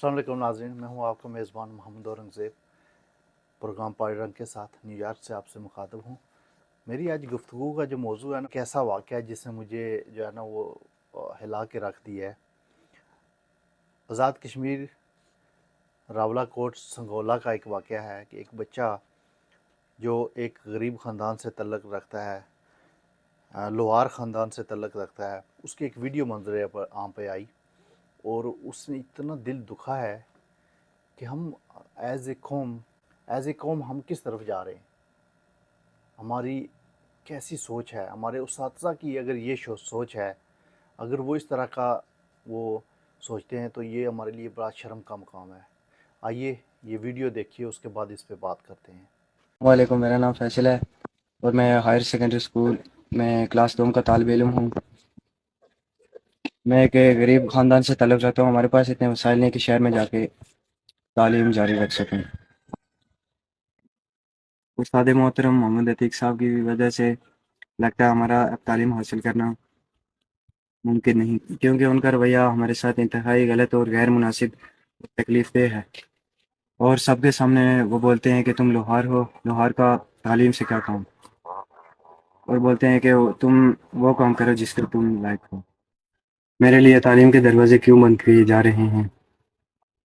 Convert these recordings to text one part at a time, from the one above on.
अस्सलाम वालेकुम नाज़रीन, मैं हूं आपका मेज़बान मोहम्मद औरंगज़ेब। प्रोग्राम पढ़ रंग के साथ न्यूयॉर्क से आपसे मुखातब हूं। मेरी आज गुफ्तगू का जो मौजू है ना, कैसा वाक़या है जिसने मुझे जो है ना वो हिला के रख दिया है। आज़ाद कश्मीर रावलाकोट संगोला का एक वाक़या है कि एक बच्चा जो एक गरीब ख़ानदान से तल्लुक़ रखता है, लोहार ख़ानदान से तल्लुक़ रखता है, उसकी एक वीडियो मंजर पर आम पे आई और उसने इतना दिल दुखा है कि हम एज़ ए कौम हम किस तरफ जा रहे हैं। हमारी कैसी सोच है, हमारे उस्ताज़ा की अगर ये सोच है, अगर वो इस तरह का वो सोचते हैं तो ये हमारे लिए बड़ा शर्म का मुकाम है। आइए ये वीडियो देखिए, उसके बाद इस पे बात करते हैं। वालेकुम, मेरा नाम फैसल है और मैं हायर सेकेंडरी स्कूल में क्लास 2 का तालिब इल्म हूँ। मैं एक गरीब ख़ानदान से तल्लुक़ रखता हूँ। हमारे पास इतने वसाइल नहीं कि शहर में जाके तालीम जारी रख सकें। उस्ताद मोहतरम मोहम्मद अतीक साहब की वजह से लगता है हमारा अब तालीम हासिल करना मुमकिन नहीं, क्योंकि उनका रवैया हमारे साथ इंतहाई गलत और गैर मुनासिब तकलीफ़ देह है। और सबके सामने वो बोलते हैं कि तुम लोहार हो, लोहार का तालीम से क्या काम, और बोलते हैं कि तुम वो काम करो जिसके तुम लायक हो। मेरे लिए तालीम के दरवाजे क्यों बंद किए जा रहे हैं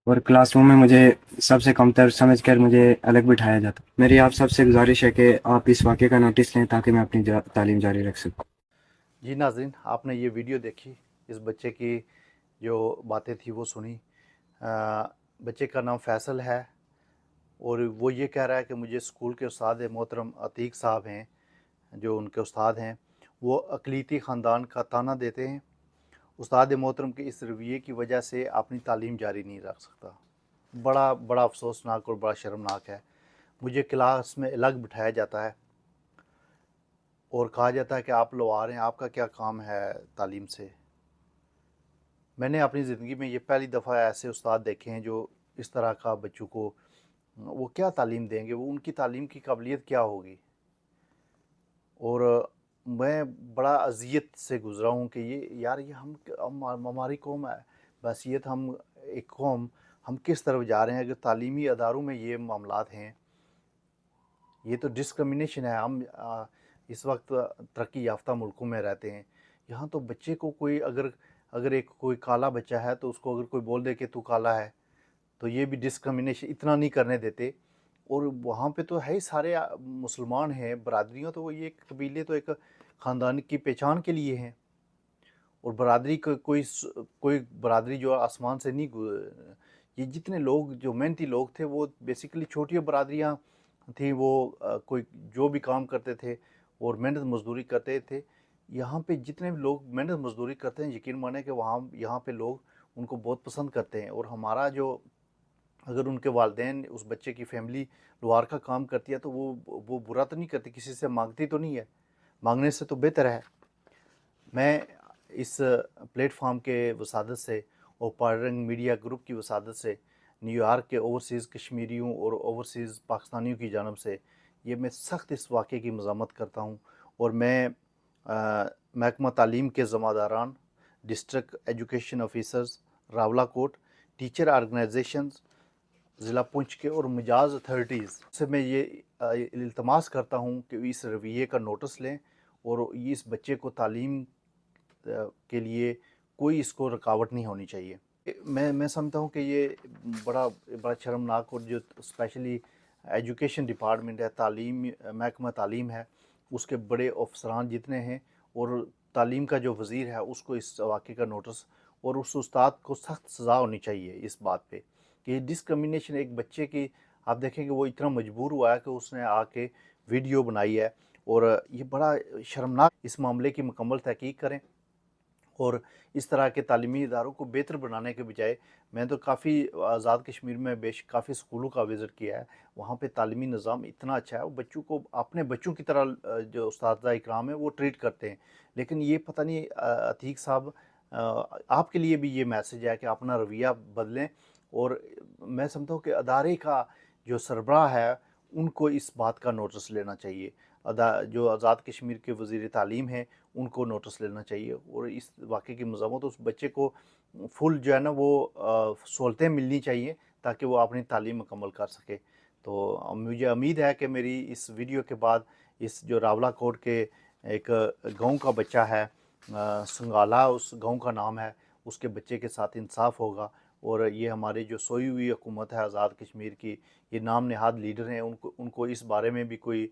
और क्लासरूम में मुझे सबसे कमतर समझकर मुझे अलग बिठाया जाता। मेरी आप सबसे गुजारिश है कि आप इस वाक़े का नोटिस लें ताकि मैं अपनी तालीम जारी रख सकूँ। जी नाज़रीन, आपने ये वीडियो देखी, इस बच्चे की जो बातें थी वो सुनी। बच्चे का नाम फैसल है और वो ये कह रहा है कि मुझे स्कूल के उस्ताद मोहतरम अतीक साहब हैं, जो उनके उस्ताद हैं, वो अक़लीती ख़ानदान का ताना देते हैं। उस्ताद मोहतरम के इस रवैये की वजह से अपनी तालीम जारी नहीं रख सकता। बड़ा बड़ा अफसोसनाक और बड़ा शर्मनाक है। मुझे क्लास में अलग बिठाया जाता है और कहा जाता है कि आप लोहार हैं, आपका क्या काम है तालीम से। मैंने अपनी ज़िंदगी में ये पहली दफ़ा ऐसे उस्ताद देखे हैं जो इस तरह का बच्चों को वो क्या तालीम देंगे, वो उनकी तालीम की काबिलियत क्या होगी। और मैं बड़ा अज़ियत से गुज़रा हूँ कि ये यार ये हम हमारी कौम है, बहसीत हम एक कौम, हम किस तरफ जा रहे हैं। अगर तालीमी अदारों में ये मामलात हैं, ये तो डिस्क्रिमिनेशन है। हम इस वक्त तरक्की याफ्ता मुल्कों में रहते हैं, यहाँ तो बच्चे को कोई अगर अगर एक कोई काला बच्चा है तो उसको अगर कोई बोल दे कि तू काला है तो ये भी डिस्क्रिमिनेशन इतना नहीं करने देते। और वहाँ पे तो है ही सारे मुसलमान हैं, बरादरियाँ तो ये कबीले तो एक ख़ानदान की पहचान के लिए हैं। और बरादरी कोई बरादरी जो आसमान से नहीं ये जितने लोग जो मेहनती लोग थे वो बेसिकली छोटी बरादरियाँ थी। वो कोई जो भी काम करते थे और मेहनत मजदूरी करते थे। यहाँ पे जितने भी लोग मेहनत मजदूरी करते हैं, यकीन माने कि वहाँ यहाँ पे लोग उनको बहुत पसंद करते हैं। और हमारा जो अगर उनके वालिदैन उस बच्चे की फैमिली लोहार का काम करती है तो वो बुरा तो नहीं करती, किसी से मांगती तो नहीं है, मांगने से तो बेहतर है। मैं इस प्लेटफॉर्म के वसादत से और पायरंग मीडिया ग्रुप की वसादत से न्यूयॉर्क के ओवरसीज़ कश्मीरियों और ओवरसीज़ पाकिस्तानियों की जानब से ये मैं सख्त इस वाक़े की मज़ामत करता हूँ। और मैं महकमा तालीम के ज़िम्मेदारान, district education officers Rawalakot, teacher organisations ज़िला पुंछ के और मिजाज अथॉरिटीज़ से मैं ये इल्तमास करता हूँ कि इस रवैये का नोटिस लें और इस बच्चे को तालीम के लिए कोई इसको रुकावट नहीं होनी चाहिए। मैं समझता हूँ कि ये बड़ा बड़ा शर्मनाक और जो स्पेशली एजुकेशन डिपार्टमेंट है, तालीम महकमा तालीम है, उसके बड़े अफसरान जितने हैं और तालीम का जो वज़ीर है उसको इस वाक़े का नोटिस और उस उस्ताद को सख्त सज़ा होनी चाहिए इस बात पे कि डिस्क्रिमिनेशन एक बच्चे की। आप देखें कि वो इतना मजबूर हुआ है कि उसने आके वीडियो बनाई है और ये बड़ा शर्मनाक। इस मामले की मुकम्मल तहकीक करें और इस तरह के तालीमी इदारों को बेहतर बनाने के बजाय मैं तो काफ़ी आज़ाद कश्मीर में काफ़ी स्कूलों का विज़िट किया है। वहाँ पे तालीमी निज़ाम इतना अच्छा है, वो बच्चों को अपने बच्चों की तरह जो उस्ताद इकराम है वो ट्रीट करते हैं। लेकिन ये पता नहीं अतीक साहब, आपके लिए भी ये मैसेज है कि अपना रवैया बदलें। और मैं समझता हूँ कि अदारे का जो सरबराह है उनको इस बात का नोटिस लेना चाहिए। जो आज़ाद कश्मीर के वज़ीर तालीम हैं ان کو نوٹس لینا چاہیے اور اس واقعے کی مذمت اس بچے کو فل جو ہے نا وہ سہولتیں ملنی چاہیے تاکہ وہ اپنی تعلیم مکمل کر سکے۔ تو مجھے امید ہے کہ میری اس ویڈیو کے بعد اس جو راولہ کوٹ کے ایک گاؤں کا بچہ ہے، سنگالا اس گاؤں کا نام ہے، اس کے بچے کے ساتھ انصاف ہوگا، اور یہ ہماری جو سوئی ہوئی حکومت ہے آزاد کشمیر کی، یہ نام نہاد لیڈر ہیں، ان کو اس بارے میں بھی کوئی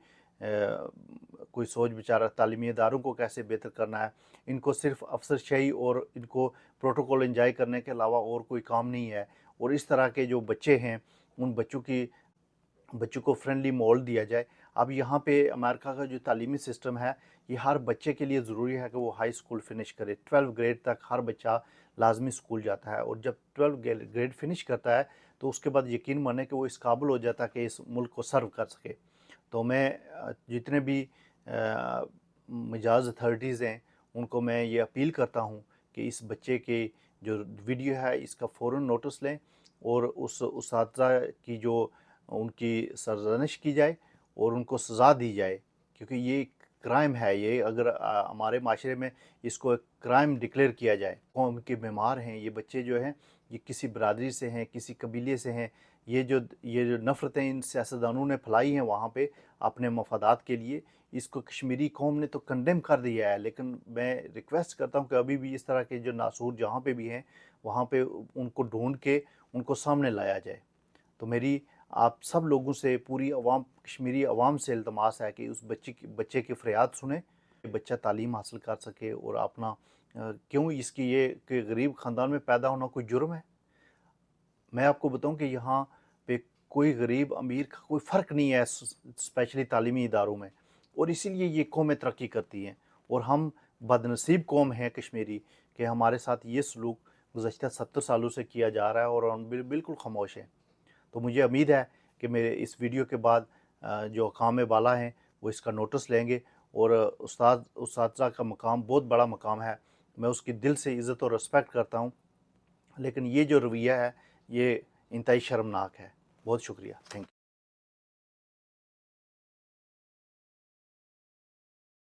سوچ بچارہ تعلیمی اداروں کو کیسے بہتر کرنا ہے۔ ان کو صرف افسر شاہی اور ان کو پروٹوکول انجوائے کرنے کے علاوہ اور کوئی کام نہیں ہے، اور اس طرح کے جو بچے ہیں ان بچوں کو فرینڈلی ماحول دیا جائے۔ اب یہاں پہ امریکہ کا جو تعلیمی سسٹم ہے یہ ہر بچے کے لیے ضروری ہے کہ وہ ہائی اسکول فنش کرے، 12 گریڈ تک ہر بچہ لازمی اسکول جاتا ہے، اور جب 12 گریڈ فنش کرتا ہے تو اس کے بعد یقین مانے کہ وہ اس قابل ہو جاتا ہے کہ اس ملک کو سرو کر سکے۔ تو میں جتنے بھی مجاز اتھارٹیز ہیں ان کو میں یہ اپیل کرتا ہوں کہ اس بچے کی جو ویڈیو ہے اس کا فوراً نوٹس لیں، اور اس اساتذہ کی جو ان کی سرزنش کی جائے اور ان کو سزا دی جائے، کیونکہ یہ ایک کرائم ہے۔ یہ اگر ہمارے معاشرے میں اس کو ایک کرائم ڈکلیئر کیا جائے، قوم کے بیمار ہیں یہ بچے جو ہیں، یہ کسی برادری سے ہیں، کسی قبیلے سے ہیں، یہ جو نفرتیں ان سیاستدانوں نے پھیلائی ہیں وہاں پہ اپنے مفادات کے لیے، اس کو کشمیری قوم نے تو کنڈیم کر دیا ہے، لیکن میں ریکویسٹ کرتا ہوں کہ ابھی بھی اس طرح کے جو ناسور جہاں پہ بھی ہیں وہاں پہ ان کو ڈھونڈ کے ان کو سامنے لایا جائے۔ تو میری آپ سب لوگوں سے، پوری عوام، کشمیری عوام سے التماس ہے کہ اس بچے کی فریاد سنیں کہ بچہ تعلیم حاصل کر سکے، اور اپنا کیوں اس کی یہ کہ غریب خاندان میں پیدا ہونا کوئی جرم ہے؟ میں آپ کو بتاؤں کہ یہاں پہ کوئی غریب امیر کا کوئی فرق نہیں ہے اسپیشلی تعلیمی اداروں میں، اور اسی لیے یہ قومیں ترقی کرتی ہیں، اور ہم بدنصیب قوم ہیں کشمیری کہ ہمارے ساتھ یہ سلوک گزشتہ 70 سالوں سے کیا جا رہا ہے اور ہم بالکل خاموش ہیں۔ تو مجھے امید ہے کہ میرے اس ویڈیو کے بعد جو حکام بالا ہیں وہ اس کا نوٹس لیں گے، اور اساتذہ کا مقام بہت بڑا مقام ہے، میں اس کی دل سے عزت اور رسپیکٹ کرتا ہوں، لیکن یہ جو رویہ ہے یہ انتہائی شرمناک ہے۔ بہت شکریہ، تھینک یو۔